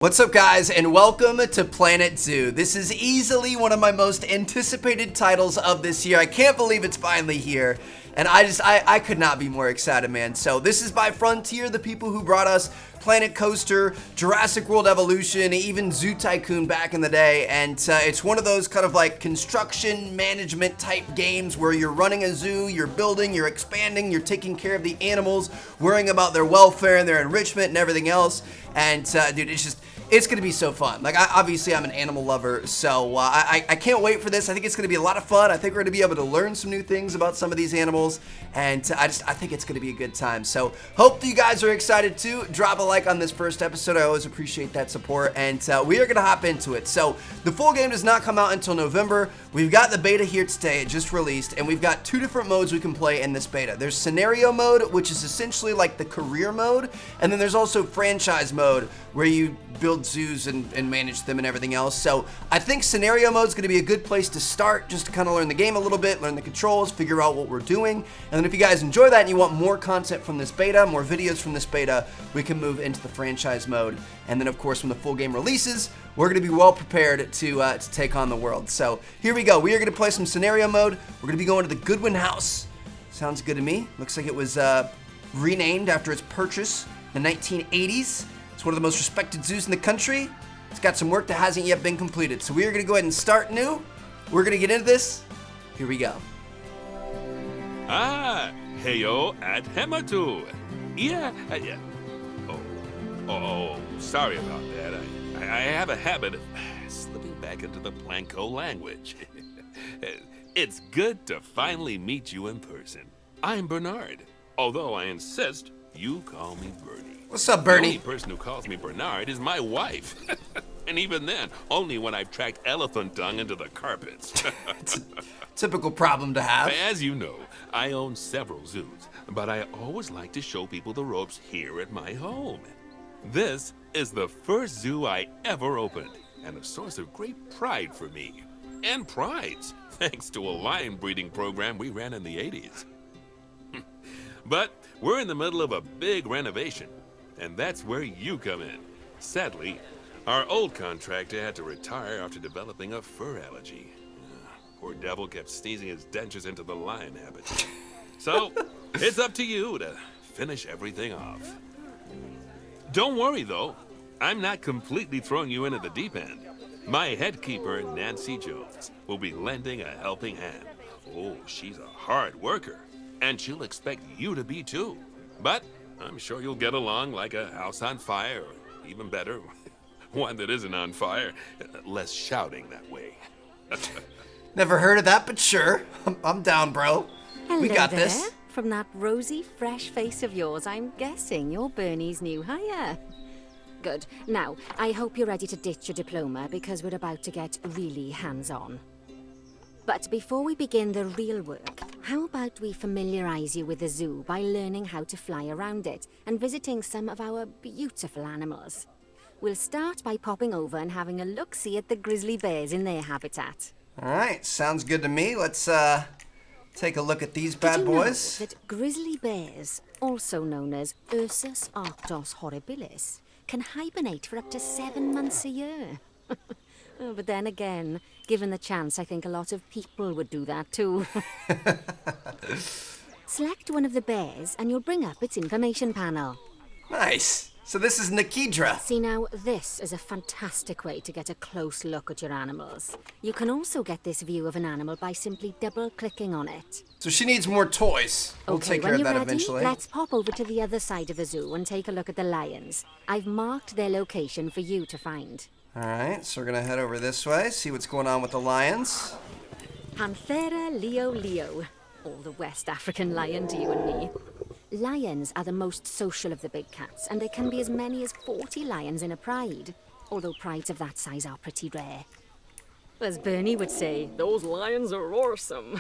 What's up, guys, and welcome to Planet Zoo. This is easily one of my most anticipated titles of this year. I can't believe it's finally here, and I could not be more excited, man. So this is by Frontier, the people who brought us Planet Coaster, Jurassic World Evolution, even Zoo Tycoon back in the day, and it's one of those kind of like construction management type games where you're running a zoo, you're building, you're expanding, you're taking care of the animals, worrying about their welfare and their enrichment and everything else. And dude, it's gonna be so fun. Like, obviously I'm an animal lover, so I can't wait for this. I think it's gonna be a lot of fun. I think we're gonna be able to learn some new things about some of these animals, and I think it's gonna be a good time. So hope you guys are excited too. Drop a like on this first episode. I always appreciate that support, and we are gonna hop into it. So the full game does not come out until November. We've got the beta here today. It just released, and we've got two different modes we can play in this beta. There's scenario mode, which is essentially like the career mode, and then there's also franchise mode, where you build zoos and manage them and everything else. So I think scenario mode is going to be a good place to start, just to kind of learn the game a little bit, learn the controls, figure out what we're doing. And then if you guys enjoy that and you want more content from this beta, more videos from this beta, we can move into the franchise mode. And then of course when the full game releases, we're going to be well prepared to take on the world. So here we go. We are going to play some scenario mode. We're going to be going to the Goodwin House. Sounds good to me. Looks like it was renamed after its purchase in the 1980s. It's one of the most respected zoos in the country. It's got some work that hasn't yet been completed. So we are going to go ahead and start new. We're going to get into this. Here we go. Heyo at Hematu. Yeah. Oh, sorry about that. I have a habit of slipping back into the Planko language. It's good to finally meet you in person. I'm Bernard, although I insist you call me Bernie. What's up, Bernie? The only person who calls me Bernard is my wife. And even then, only when I've tracked elephant dung into the carpets. It's a typical problem to have. As you know, I own several zoos, but I always like to show people the ropes here at my home. This is the first zoo I ever opened, and a source of great pride for me. And prides, thanks to a lion breeding program we ran in the 80s. But we're in the middle of a big renovation, and that's where you come in. Sadly, our old contractor had to retire after developing a fur allergy. Poor devil kept sneezing his dentures into the lion habit. So, it's up to you to finish everything off. Don't worry, though. I'm not completely throwing you in at the deep end. My head keeper, Nancy Jones, will be lending a helping hand. Oh, she's a hard worker, and she'll expect you to be too. But I'm sure you'll get along like a house on fire, or even better, one that isn't on fire. Less shouting that way. Never heard of that, but sure. I'm down, bro. Hello We got there. this. From that rosy, fresh face of yours, I'm guessing you're Bernie's new hire. Good. Now, I hope you're ready to ditch your diploma, because we're about to get really hands-on. But before we begin the real work, how about we familiarize you with the zoo by learning how to fly around it and visiting some of our beautiful animals? We'll start by popping over and having a look-see at the grizzly bears in their habitat. All right, sounds good to me. Let's take a look at these bad Did you boys. know that grizzly bears, also known as Ursus arctos horribilis, can hibernate for up to 7 months a year? Oh, but then again, given the chance, I think a lot of people would do that too. Select one of the bears and you'll bring up its information panel. Nice. So this is Nikidra. See now, this is a fantastic way to get a close look at your animals. You can also get this view of an animal by simply double-clicking on it. So she needs more toys. We'll take care of that eventually. Let's pop over to the other side of the zoo and take a look at the lions. I've marked their location for you to find. All right, so we're gonna head over this way, see what's going on with the lions. Panthera leo, or the West African lion to you and me. Lions are the most social of the big cats, and there can be as many as 40 lions in a pride, although prides of that size are pretty rare. As Bernie would say, those lions are awesome.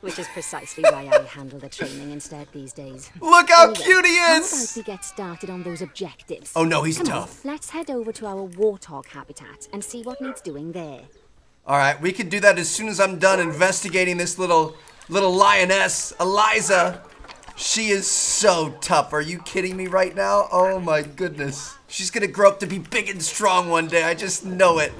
Which is precisely why I handle the training instead these days. Look how Anyway, cute he how is! about we get started on those objectives? Oh no, he's Come tough. on, let's head over to our warthog habitat and see what needs doing there. All right, we could do that as soon as I'm done investigating this little lioness, Eliza. She is so tough. Are you kidding me right now? Oh my goodness. She's gonna grow up to be big and strong one day. I just know it.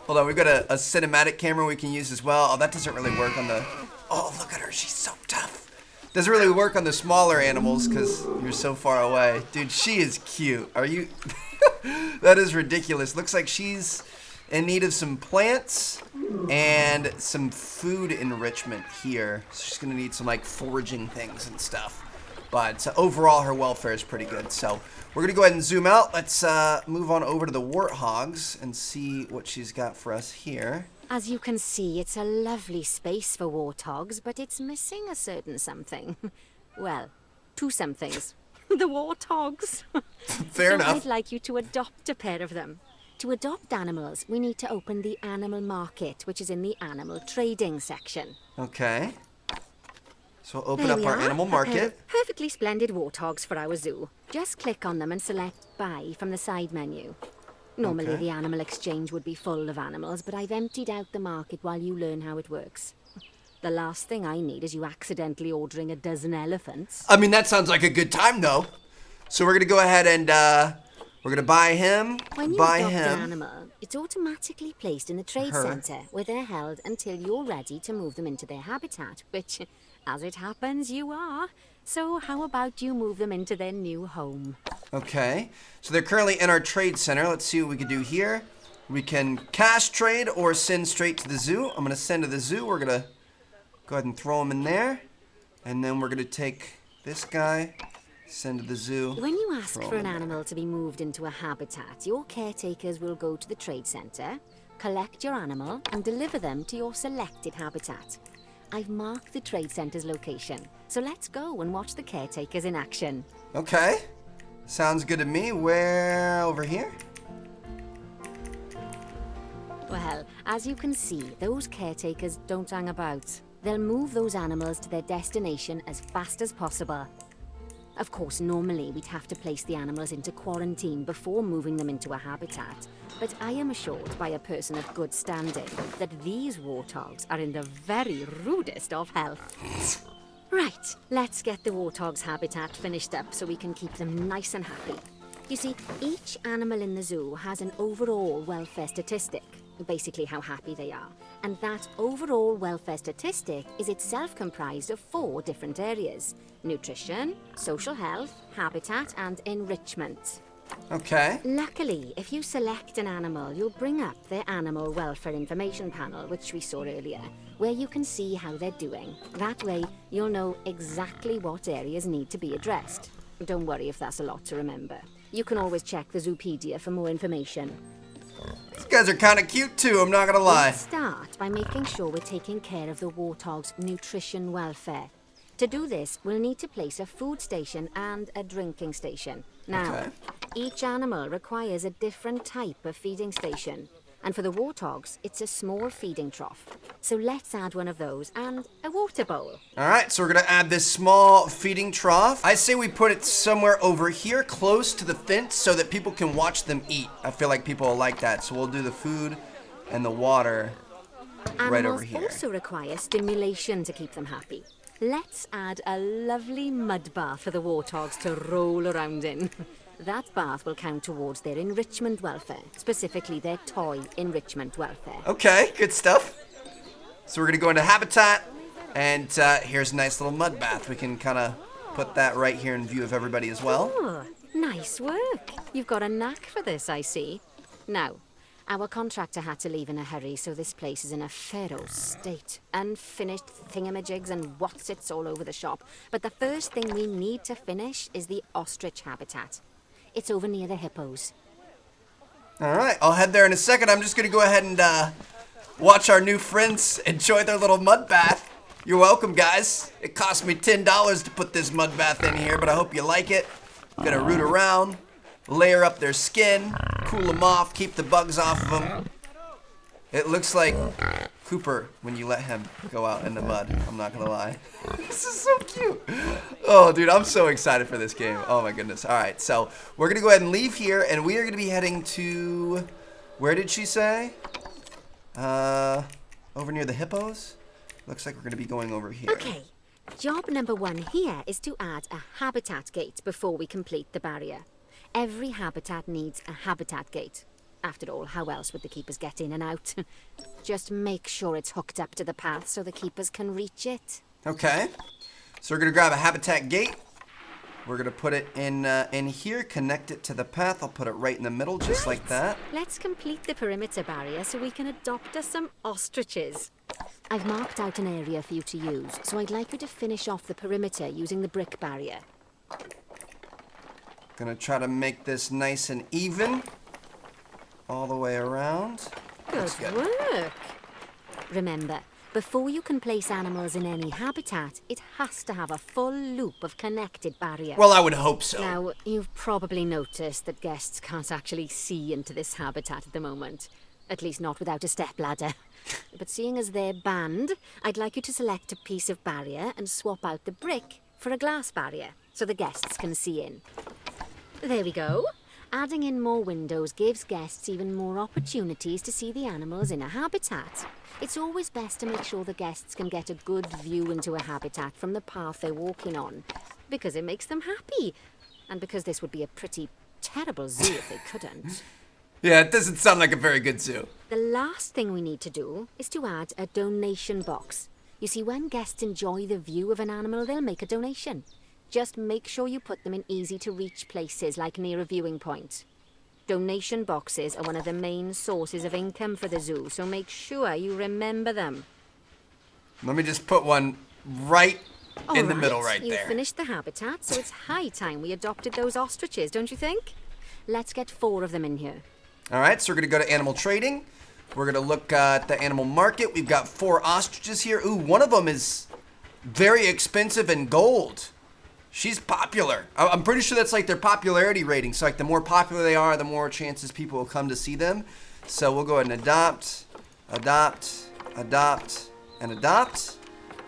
Hold on, we've got a cinematic camera we can use as well. Oh, that doesn't really work on the... Oh, look at her. She's so tough. Doesn't really work on the smaller animals because you're so far away. Dude, she is cute. Are you... That is ridiculous. Looks like she's in need of some plants and some food enrichment here. So she's going to need some, like, foraging things and stuff. But overall, her welfare is pretty good. So we're going to go ahead and zoom out. Let's move on over to the Warthogs and see what she's got for us here. As you can see, it's a lovely space for warthogs, but it's missing a certain something. Well, two somethings. The warthogs. Fair enough. I'd like you to adopt a pair of them. To adopt animals, we need to open the animal market, which is in the animal trading section. Okay. So we'll open up our animal market. Perfectly splendid warthogs for our zoo. Just click on them and select Buy from the side menu. Normally the animal exchange would be full of animals, but I've emptied out the market while you learn how it works. The last thing I need is you accidentally ordering a dozen elephants. I mean, that sounds like a good time, though. So we're going to go ahead and we're going to buy him, When you adopt an animal, it's automatically placed in the trade center, where they're held until you're ready to move them into their habitat, which, as it happens, you are. So how about you move them into their new home? Okay. So they're currently in our trade center. Let's see what we can do here. We can cash trade or send straight to the zoo. I'm going to send to the zoo. We're going to go ahead and throw him in there. And then we're going to take this guy, send to the zoo. When you ask for an animal to be moved into a habitat, your caretakers will go to the trade center, collect your animal, and deliver them to your selected habitat. I've marked the trade center's location, so let's go and watch the caretakers in action. Okay. Sounds good to me. Where? Over here? Well, as you can see, those caretakers don't hang about. They'll move those animals to their destination as fast as possible. Of course, normally we'd have to place the animals into quarantine before moving them into a habitat, but I am assured by a person of good standing that these warthogs are in the very rudest of health. Right, let's get the warthog's habitat finished up so we can keep them nice and happy. You see, each animal in the zoo has an overall welfare statistic, basically how happy they are. And that overall welfare statistic is itself comprised of 4 different areas: nutrition, social health, habitat, and enrichment. Okay. Luckily, if you select an animal, you'll bring up their animal welfare information panel, which we saw earlier, where you can see how they're doing. That way, you'll know exactly what areas need to be addressed. Don't worry if that's a lot to remember. You can always check the Zoopedia for more information. These guys are kind of cute too, I'm not gonna lie. Let's start by making sure we're taking care of the warthog's nutrition welfare. To do this, we'll need to place a food station and a drinking station. Now, each animal requires a different type of feeding station. And for the warthogs, it's a small feeding trough. So let's add one of those and a water bowl. Alright, so we're gonna add this small feeding trough. I say we put it somewhere over here close to the fence so that people can watch them eat. I feel like people will like that. So we'll do the food and the water right over here. Animals also require stimulation to keep them happy. Let's add a lovely mud bath for the warthogs to roll around in. That bath will count towards their enrichment welfare, specifically their toy enrichment welfare. Okay, good stuff. So we're gonna go into habitat, and here's a nice little mud bath. We can kind of put that right here in view of everybody as well. Oh, nice work. You've got a knack for this, I see. Now, our contractor had to leave in a hurry, so this place is in a pharaoh state. Unfinished thingamajigs and whatsits all over the shop. But the first thing we need to finish is the ostrich habitat. It's over near the hippos. Alright, I'll head there in a second. I'm just gonna go ahead and watch our new friends enjoy their little mud bath. You're welcome, guys. It cost me $10 to put this mud bath in here, but I hope you like it. I'm gonna root around, layer up their skin, cool them off, keep the bugs off of them. It looks like Cooper when you let him go out in the mud. I'm not gonna lie. This is so cute. Oh, dude, I'm so excited for this game. Oh my goodness. All right, so we're gonna go ahead and leave here, and we are gonna be heading to, where did she say? Over near the hippos. Looks like we're gonna be going over here. Okay, Job number 1 here is to add a habitat gate before we complete the barrier. Every habitat needs a habitat gate. After all, how else would the keepers get in and out? Just make sure it's hooked up to the path so the keepers can reach it. Okay. So we're going to grab a habitat gate. We're going to put it in here, connect it to the path. I'll put it right in the middle, just like that. Let's complete the perimeter barrier so we can adopt us some ostriches. I've marked out an area for you to use, so I'd like you to finish off the perimeter using the brick barrier. Gonna try to make this nice and even all the way around. Good work. Remember, before you can place animals in any habitat, it has to have a full loop of connected barrier. Well, I would hope so. Now, you've probably noticed that guests can't actually see into this habitat at the moment. At least not without a stepladder. But seeing as they're banned, I'd like you to select a piece of barrier and swap out the brick for a glass barrier so the guests can see in. There we go. Adding in more windows gives guests even more opportunities to see the animals in a habitat. It's always best to make sure the guests can get a good view into a habitat from the path they're walking on, because it makes them happy, and because this would be a pretty terrible zoo if they couldn't. Yeah, it doesn't sound like a very good zoo. The last thing we need to do is to add a donation box. You see, when guests enjoy the view of an animal, they'll make a donation. Just make sure you put them in easy-to-reach places, like near a viewing point. Donation boxes are one of the main sources of income for the zoo, so make sure you remember them. Let me just put one right in the middle right You there. finished the habitat, so it's high time we adopted those ostriches, don't you think? Let's get 4 of them in here. All right, so we're going to go to animal trading. We're going to look at the animal market. We've got 4 ostriches here. Ooh, one of them is very expensive in gold. She's popular. I'm pretty sure that's like their popularity rating. So like the more popular they are, the more chances people will come to see them. So we'll go ahead and adopt, adopt, adopt, and adopt.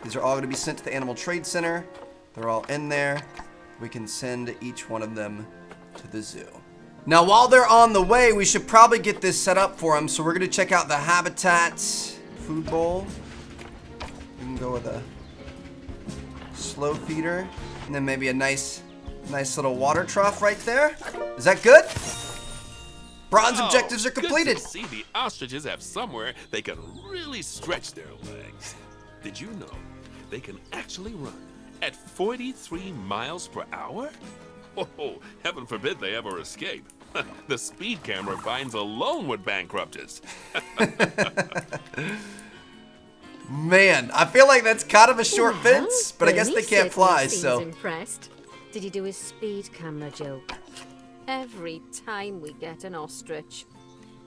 These are all going to be sent to the Animal Trade Center. They're all in there. We can send each one of them to the zoo. Now, while they're on the way, we should probably get this set up for them. So we're going to check out the habitat food bowl. We can go with a slow feeder. And then maybe a nice little water trough right there. Is that good? Bronze objectives are completed. Good to see the ostriches have somewhere they can really stretch their legs. Did you know they can actually run at 43 miles per hour? Oh, heaven forbid they ever escape. The speed camera fines alone would bankrupt us. Man, I feel like that's kind of a short Well, fence, but I guess they Bernie can't fly, certainly so. seems impressed. Did you do his speed camera joke? Every time we get an ostrich.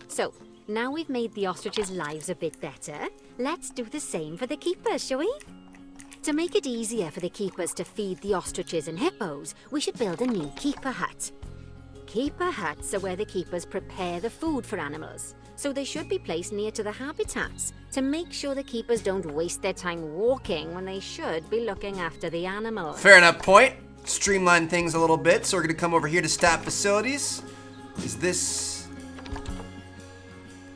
So, now we've made the ostriches' lives a bit better, let's do the same for the keepers, shall we? To make it easier for the keepers to feed the ostriches and hippos, we should build a new keeper hut. Keeper huts are where the keepers prepare the food for animals, so they should be placed near to the habitats to make sure the keepers don't waste their time walking when they should be looking after the animals. Fair enough point. Streamline things a little bit, so we're going to come over here to staff facilities. Is this...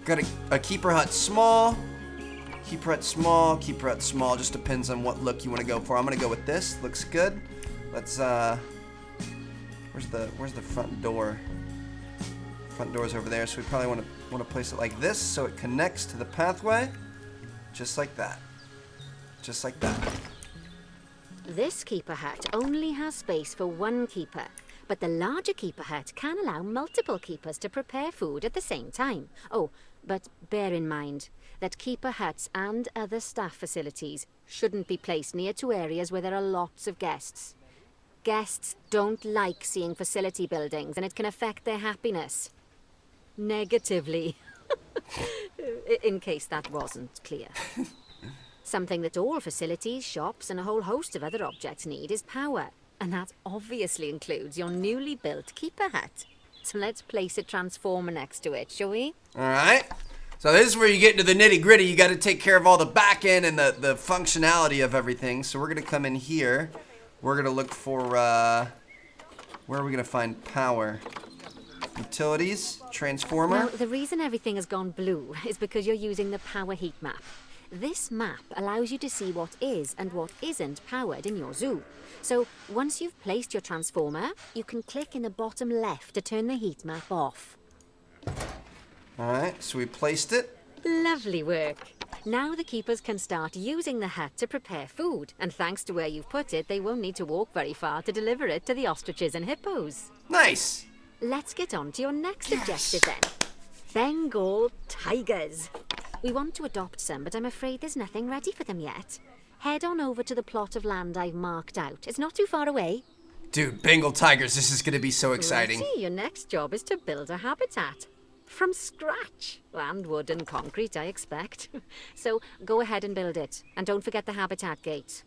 Got a keeper hut small. Keeper hut small, keeper hut small. Just depends on what look you want to go for. I'm going to go with this. Looks good. Let's, Where's the front door? Front door's over there, so we probably want to place it like this so it connects to the pathway. Just like that. Just like that. This keeper hut only has space for 1 keeper, but the larger keeper hut can allow multiple keepers to prepare food at the same time. Oh, but bear in mind that keeper huts and other staff facilities shouldn't be placed near to areas where there are lots of guests. Guests don't like seeing facility buildings, and it can affect their happiness. Negatively. In case that wasn't clear. Something that all facilities, shops, and a whole host of other objects need is power. And that obviously includes your newly built keeper hut. So let's place a transformer next to it, shall we? Alright. So this is where you get into the nitty-gritty. You got to take care of all the back end and the functionality of everything. So we're going to come in here. We're going to look for, where are we going to find power? Utilities, transformer. Now, the reason everything has gone blue is because you're using the power heat map. This map allows you to see what is and what isn't powered in your zoo. So once you've placed your transformer, you can click in the bottom left to turn the heat map off. Alright, so we placed it. Lovely work. Now the keepers can start using the hut to prepare food, and thanks to where you've put it, they won't need to walk very far to deliver it to the ostriches and hippos. Nice! Let's get on to your next objective then. Bengal tigers. We want to adopt some, but I'm afraid there's nothing ready for them yet. Head on over to the plot of land I've marked out. It's not too far away. Dude, Bengal tigers, this is gonna be so exciting. Righty, your next job is to build a habitat. From scratch. And wood and concrete, I expect. So go ahead and build it. And don't forget the habitat gate.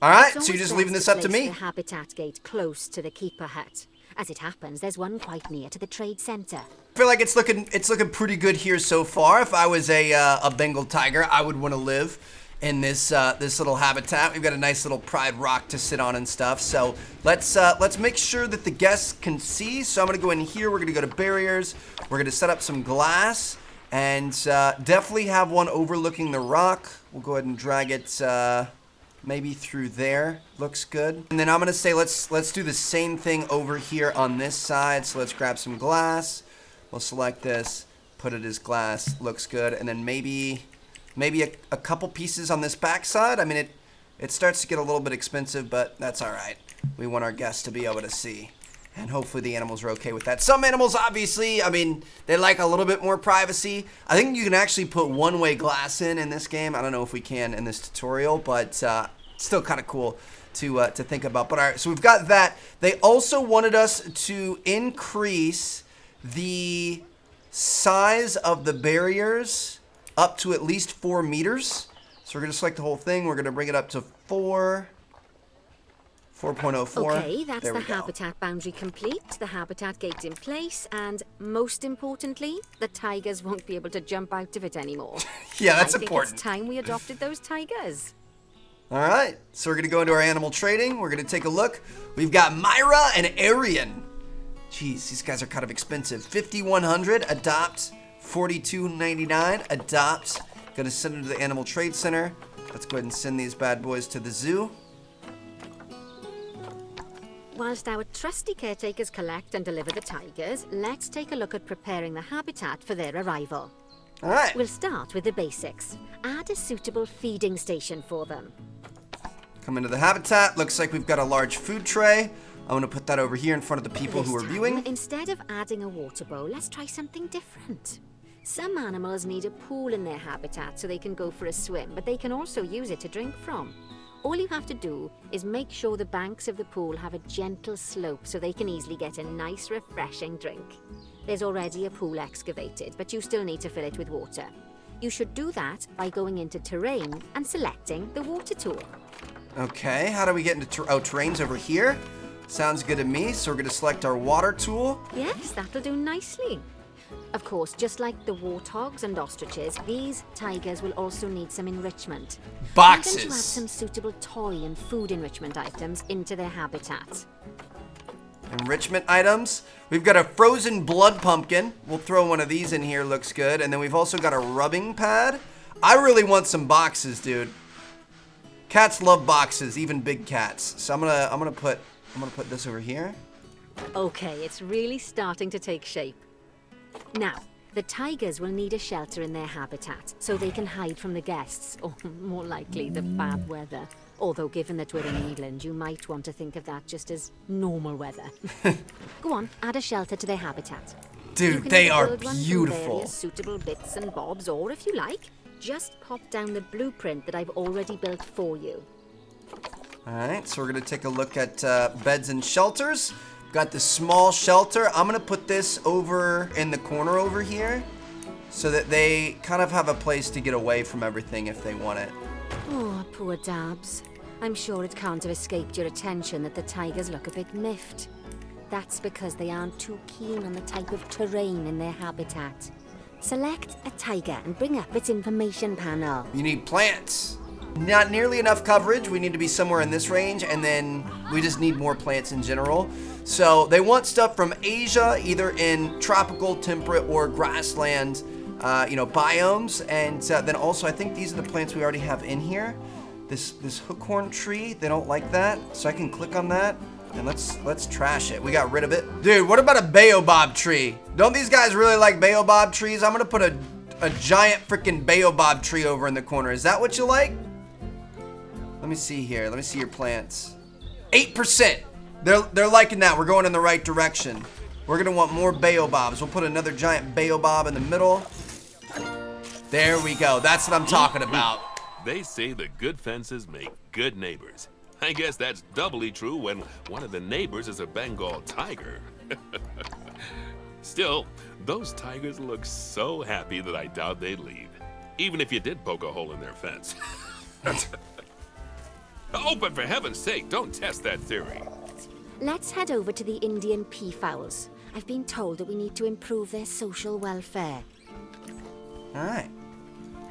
Alright, It's so you're always just best leaving this up to place me? the habitat gate close to the keeper hut. As it happens, there's one quite near to the trade center. I feel like it's looking pretty good here so far. If I was a Bengal tiger, I would want to live in this little habitat. We've got a nice little pride rock to sit on and stuff. So let's make sure that the guests can see. So I'm gonna go in here. We're gonna go to barriers. We're gonna set up some glass and definitely have one overlooking the rock. We'll go ahead and drag it maybe through there. Looks good. And then I'm gonna say let's do the same thing over here on this side. So let's grab some glass. We'll select this, put it as glass. Looks good. And then maybe a couple pieces on this back side. I mean, it starts to get a little bit expensive, but that's all right. We want our guests to be able to see. And hopefully the animals are okay with that. Some animals, obviously, I mean, they like a little bit more privacy. I think you can actually put one-way glass in this game. I don't know if we can in this tutorial, but still kind of cool to think about. But all right, so we've got that. They also wanted us to increase the size of the barriers up to at least 4 meters. So we're going to select the whole thing. We're going to bring it up to 4.04. Okay, that's the habitat boundary complete, the habitat gate in place, and most importantly, the tigers won't be able to jump out of it anymore. Yeah, that's I think important. It's time we adopted those tigers. All right, so we're going to go into our animal trading. We're going to take a look. We've got Myra and Arian. Jeez, these guys are kind of expensive. 5,100, adopt. 42.99, adopt. Gonna send them to the Animal Trade Center. Let's go ahead and send these bad boys to the zoo. Whilst our trusty caretakers collect and deliver the tigers, let's take a look at preparing the habitat for their arrival. All right. We'll start with the basics. Add a suitable feeding station for them. Come into the habitat. Looks like we've got a large food tray. I'm gonna put that over here in front of the people who are viewing. Instead of adding a water bowl, let's try something different. Some animals need a pool in their habitat so they can go for a swim, but they can also use it to drink from. All you have to do is make sure the banks of the pool have a gentle slope so they can easily get a nice, refreshing drink. There's already a pool excavated, but you still need to fill it with water. You should do that by going into terrain and selecting the water tool. Okay, how do we get into terrain's over here? Sounds good to me. So we're gonna select our water tool. Yes, that'll do nicely. Of course, just like the warthogs and ostriches, these tigers will also need some enrichment. Boxes. We're going to add some suitable toy and food enrichment items into their habitat. Enrichment items. We've got a frozen blood pumpkin. We'll throw one of these in here, looks good. And then we've also got a rubbing pad. I really want some boxes, dude. Cats love boxes, even big cats. So I'm gonna put this over here. Okay, it's really starting to take shape. Now, the tigers will need a shelter in their habitat so they can hide from the guests, or more likely, the bad weather. Although, given that we're in England, you might want to think of that just as normal weather. Go on, add a shelter to their habitat. Dude, they are build one from beautiful. various suitable bits and bobs, or if you like, just pop down the blueprint that I've already built for you. All right, so we're gonna take a look at beds and shelters. Got the small shelter. I'm gonna put this over in the corner over here so that they kind of have a place to get away from everything if they want it. Oh, poor Dabs. I'm sure it can't have escaped your attention that the tigers look a bit miffed. That's because they aren't too keen on the type of terrain in their habitat. Select a tiger and bring up its information panel. You need plants. Not nearly enough coverage. We need to be somewhere in this range, and then we just need more plants in general. So they want stuff from Asia, either in tropical, temperate, or grassland, biomes. And then also, I think these are the plants we already have in here. This hookhorn tree, they don't like that, so I can click on that. And let's trash it. We got rid of it. Dude, what about a baobab tree? Don't these guys really like baobab trees? I'm gonna put a giant freaking baobab tree over in the corner. Is that what you like? Let me see here. Let me see your plants. 8%. They're liking that. We're going in the right direction. We're gonna want more baobabs. We'll put another giant baobab in the middle. There we go. That's what I'm talking about. They say that good fences make good neighbors. I guess that's doubly true when one of the neighbors is a Bengal tiger. Still, those tigers look so happy that I doubt they'd leave, even if you did poke a hole in their fence. Oh, but for heaven's sake, don't test that theory. Let's head over to the Indian peafowls. I've been told that we need to improve their social welfare. All right.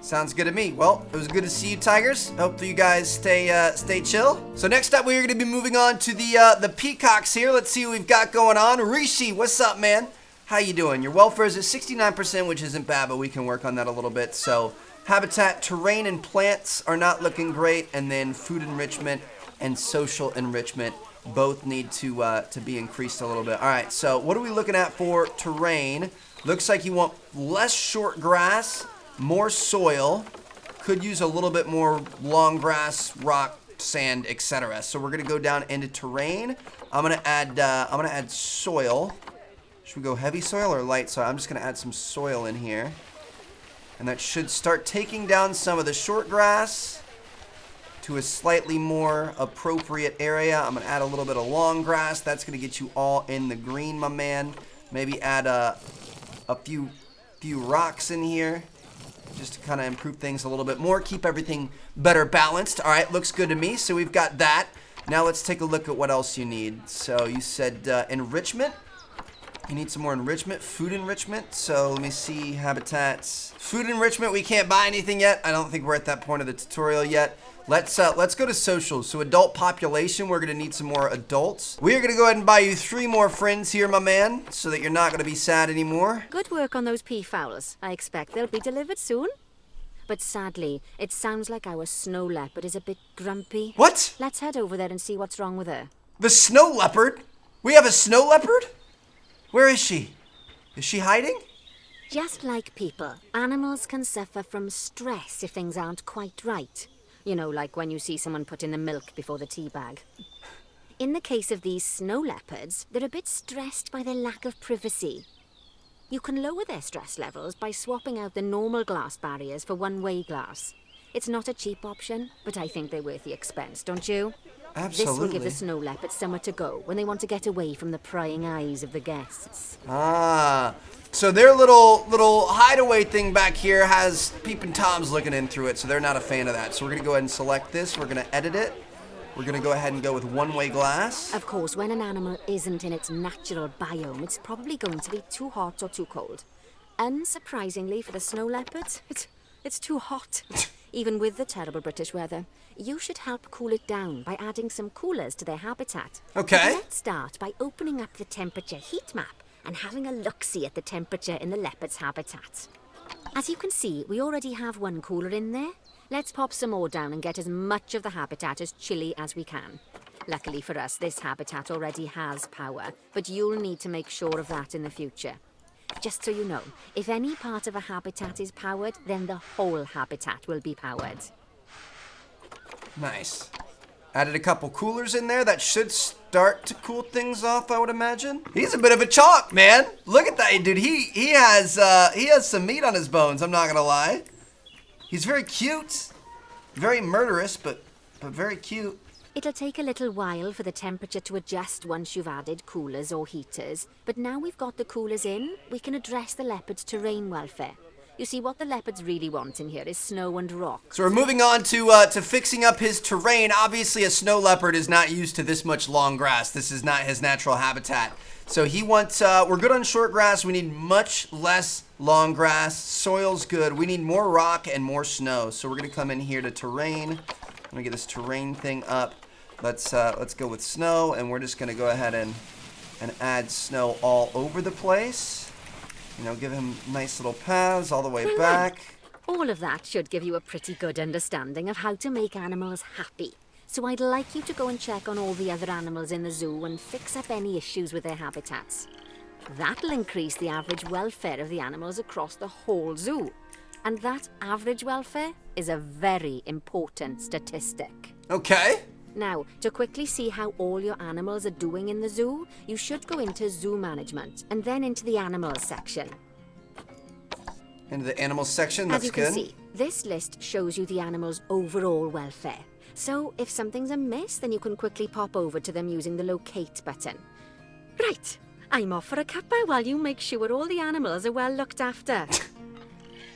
Sounds good to me. Well, it was good to see you, tigers. Hopefully you guys stay chill. So next up, we're going to be moving on to the peacocks here. Let's see what we've got going on. Rishi, what's up, man? How you doing? Your welfare is at 69%, which isn't bad, but we can work on that a little bit. So habitat, terrain, and plants are not looking great, and then food enrichment and social enrichment both need to be increased a little bit. All right, so what are we looking at for terrain? Looks like you want less short grass, more soil, could use a little bit more long grass, rock, sand, etc. So we're gonna go down into terrain. I'm gonna add soil. Should we go heavy soil or light soil? I'm just gonna add some soil in here. And that should start taking down some of the short grass to a slightly more appropriate area. I'm gonna add a little bit of long grass. That's gonna get you all in the green, my man. Maybe add a few rocks in here, just to kind of improve things a little bit more, keep everything better balanced. All right, looks good to me. So we've got that. Now let's take a look at what else you need. So you said enrichment. You need some more enrichment, food enrichment. So let me see, habitats. Food enrichment, we can't buy anything yet. I don't think we're at that point of the tutorial yet. Let's go to social. So adult population, we're gonna need some more adults. We are gonna go ahead and buy you 3 more friends here, my man, so that you're not gonna be sad anymore. Good work on those peafowls. I expect they'll be delivered soon. But sadly, it sounds like our snow leopard is a bit grumpy. What? Let's head over there and see what's wrong with her. The snow leopard? We have a snow leopard? Where is she? Is she hiding? Just like people, animals can suffer from stress if things aren't quite right. You know, like when you see someone put in the milk before the tea bag. In the case of these snow leopards, they're a bit stressed by their lack of privacy. You can lower their stress levels by swapping out the normal glass barriers for one-way glass. It's not a cheap option, but I think they're worth the expense, don't you? Absolutely. This will give the snow leopards somewhere to go when they want to get away from the prying eyes of the guests. Ah, so their little hideaway thing back here has Peepin' Toms looking in through it, so they're not a fan of that. So we're gonna go ahead and select this. We're gonna edit it. We're gonna go ahead and go with one-way glass. Of course, when an animal isn't in its natural biome, it's probably going to be too hot or too cold. Unsurprisingly for the snow leopards, it's too hot. Even with the terrible British weather. You should help cool it down by adding some coolers to their habitat. Okay. But let's start by opening up the temperature heat map and having a look-see at the temperature in the leopard's habitat. As you can see, we already have one cooler in there. Let's pop some more down and get as much of the habitat as chilly as we can. Luckily for us, this habitat already has power, but you'll need to make sure of that in the future. Just so you know, if any part of a habitat is powered, then the whole habitat will be powered. Nice. Added a couple coolers in there. That should start to cool things off, I would imagine. He's a bit of a chalk, man. Look at that, dude. He has some meat on his bones, I'm not gonna lie. He's very cute. Very murderous, but very cute. It'll take a little while for the temperature to adjust once you've added coolers or heaters, but now we've got the coolers in, we can address the leopard's terrain welfare. You see, what the leopards really want in here is snow and rock. So we're moving on to fixing up his terrain. Obviously, a snow leopard is not used to this much long grass. This is not his natural habitat. So he wants, we're good on short grass. We need much less long grass. Soil's good. We need more rock and more snow. So we're gonna come in here to terrain. I'm gonna get this terrain thing up. Let's go with snow, and we're just gonna go ahead and add snow all over the place. You know, give him nice little paths all the way back. All of that should give you a pretty good understanding of how to make animals happy. So I'd like you to go and check on all the other animals in the zoo and fix up any issues with their habitats. That'll increase the average welfare of the animals across the whole zoo. And that average welfare is a very important statistic. Okay. Now, to quickly see how all your animals are doing in the zoo, you should go into zoo management and then into the animals section. Into the animals section, that's good. As you can see, this list shows you the animals' overall welfare. So if something's amiss, then you can quickly pop over to them using the locate button. Right, I'm off for a cuppa while you make sure all the animals are well looked after.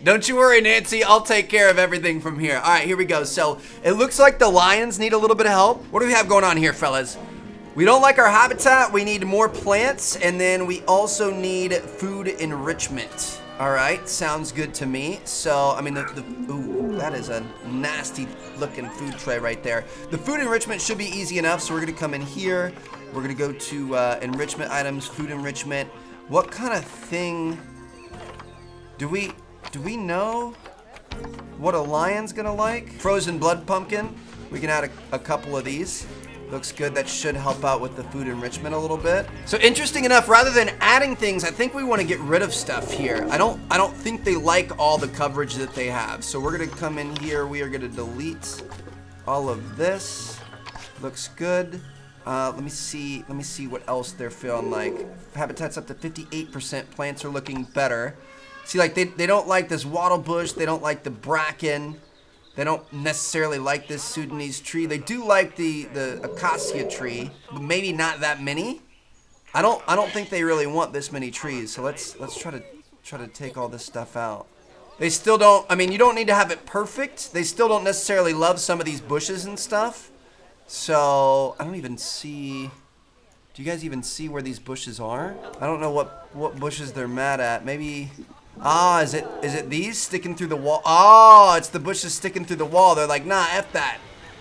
Don't you worry, Nancy. I'll take care of everything from here. All right, here we go. So it looks like the lions need a little bit of help. What do we have going on here, fellas? We don't like our habitat. We need more plants, and then we also need food enrichment. All right, sounds good to me. So, I mean, ooh, that is a nasty looking food tray right there. The food enrichment should be easy enough, so we're gonna come in here. We're gonna go to enrichment items, food enrichment. What kind of thing do we know what a lion's gonna like? Frozen blood pumpkin. We can add a couple of these. Looks good. That should help out with the food enrichment a little bit. So interesting enough, rather than adding things, I think we want to get rid of stuff here. I don't think they like all the coverage that they have. So we're gonna come in here. We are gonna delete all of this. Looks good. Let me see what else they're feeling like. Habitat's up to 58%. Plants are looking better. See, like they don't like this wattle bush. They don't like the bracken. They don't necessarily like this Sudanese tree. They do like the acacia tree, but maybe not that many. I don't think they really want this many trees. So let's try to take all this stuff out. They still don't. I mean, you don't need to have it perfect. They still don't necessarily love some of these bushes and stuff. So I don't even see. Do you guys even see where these bushes are? I don't know what bushes they're mad at. Maybe. Ah, is it these sticking through the wall? Oh, it's the bushes sticking through the wall. They're like, nah, F that.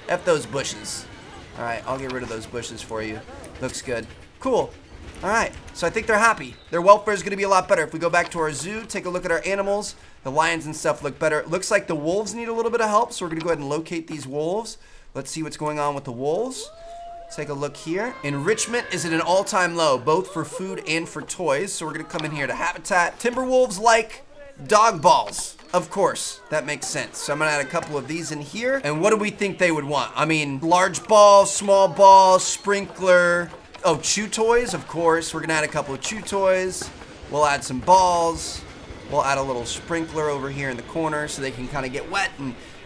F those bushes. All right, I'll get rid of those bushes for you. Looks good. Cool. All right, so I think they're happy. Their welfare is going to be a lot better. If we go back to our zoo, take a look at our animals, the lions and stuff look better. It looks like the wolves need a little bit of help, so we're going to go ahead and locate these wolves. Let's see what's going on with the wolves. Take a look here. Enrichment is at an all-time low, both for food and for toys. So we're gonna come in here to habitat. Timberwolves like dog balls. Of course, that makes sense. So I'm gonna add a couple of these in here. And what do we think they would want? I mean, large ball, small ball, sprinkler. Oh, chew toys, of course. We're gonna add a couple of chew toys. We'll add some balls. We'll add a little sprinkler over here in the corner so they can kind of get wet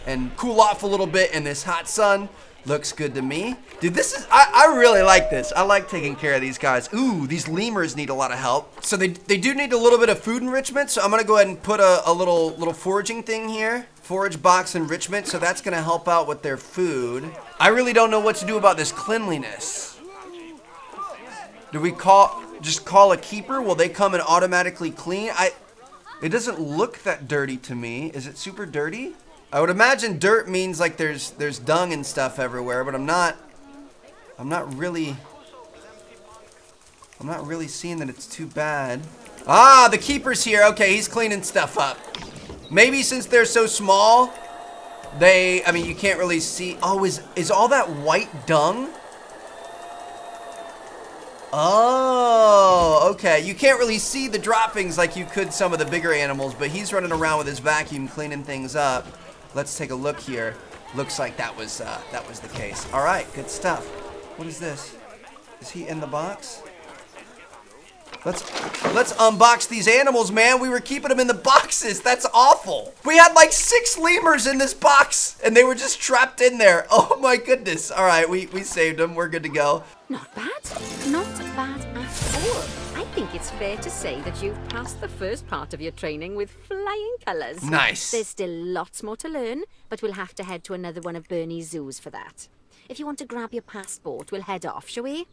and cool off a little bit in this hot sun. Looks good to me. Dude, this is, I really like this. I like taking care of these guys. Ooh, these lemurs need a lot of help. So they do need a little bit of food enrichment. So I'm gonna go ahead and put a little foraging thing here. Forage box enrichment. So that's gonna help out with their food. I really don't know what to do about this cleanliness. Do we just call a keeper? Will they come and automatically clean? It doesn't look that dirty to me. Is it super dirty? I would imagine dirt means like there's dung and stuff everywhere, but I'm not really seeing that it's too bad. Ah, the keeper's here. Okay, he's cleaning stuff up. Maybe since they're so small, I mean, you can't really see. Oh, is all that white dung? Oh, okay. You can't really see the droppings like you could some of the bigger animals, but he's running around with his vacuum cleaning things up. Let's take a look here. Looks like that was the case. All right, good stuff. What is this? Is he in the box? Let's unbox these animals, man. We were keeping them in the boxes. That's awful. We had like 6 lemurs in this box, and they were just trapped in there. Oh my goodness. All right, we saved them. We're good to go. Not bad. Not bad at all. I think it's fair to say that you've passed the first part of your training with flying colours. Nice. There's still lots more to learn, but we'll have to head to another one of Bernie's zoos for that. If you want to grab your passport, we'll head off, shall we?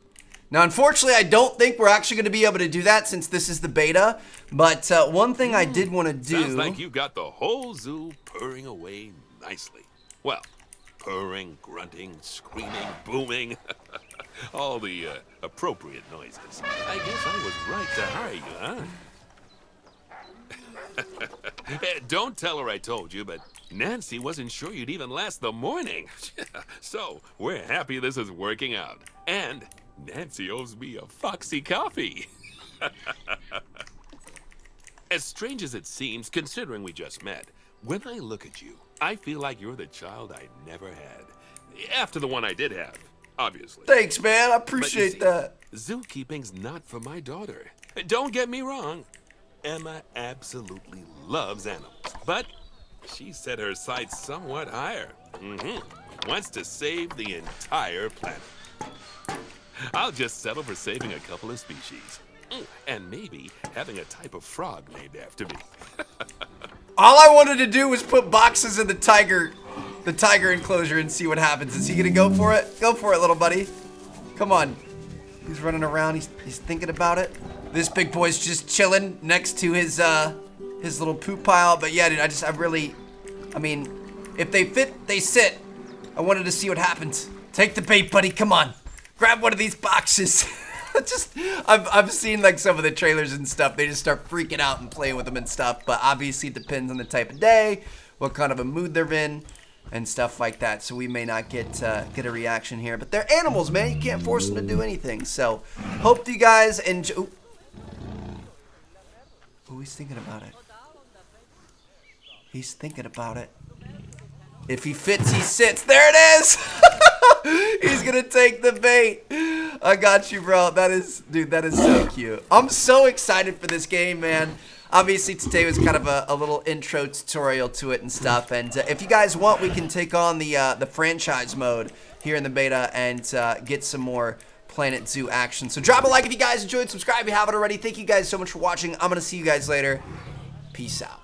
Now, unfortunately, I don't think we're actually going to be able to do that since this is the beta. But one thing I did want to do... Sounds like you've got the whole zoo purring away nicely. Well, purring, grunting, screaming, booming. All the appropriate noises. I guess I was right to hire you, huh? Don't tell her I told you, but Nancy wasn't sure you'd even last the morning. So, we're happy this is working out. And Nancy owes me a Foxy coffee. As strange as it seems, considering we just met, when I look at you, I feel like you're the child I never had. After the one I did have, obviously. Thanks, man. I appreciate that. Zookeeping's not for my daughter. Don't get me wrong. Emma absolutely loves animals, but she set her sights somewhat higher. Wants to save the entire planet. I'll just settle for saving a couple of species. And maybe having a type of frog named after me. All I wanted to do was put boxes in the tiger enclosure and see what happens. Is he gonna go for it? Go for it, little buddy. Come on. He's running around. He's thinking about it. This big boy's just chilling next to his little poop pile. But yeah, dude, I mean, if they fit, they sit. I wanted to see what happens. Take the bait, buddy. Come on. Grab one of these boxes. I've seen like some of the trailers and stuff. They just start freaking out and playing with them and stuff. But obviously it depends on the type of day, what kind of a mood they're in, and stuff like that. So we may not get a reaction here. But they're animals, man. You can't force them to do anything. So hope you guys enjoy. Ooh, he's thinking about it. He's thinking about it. If he fits, he sits. There it is. He's gonna take the bait. I got you, bro. Dude, that is so cute. I'm so excited for this game, man. Obviously, today was kind of a little intro tutorial to it and stuff. And if you guys want, we can take on the franchise mode here in the beta and get some more Planet Zoo action. So drop a like if you guys enjoyed. Subscribe if you haven't already. Thank you guys so much for watching. I'm gonna see you guys later. Peace out.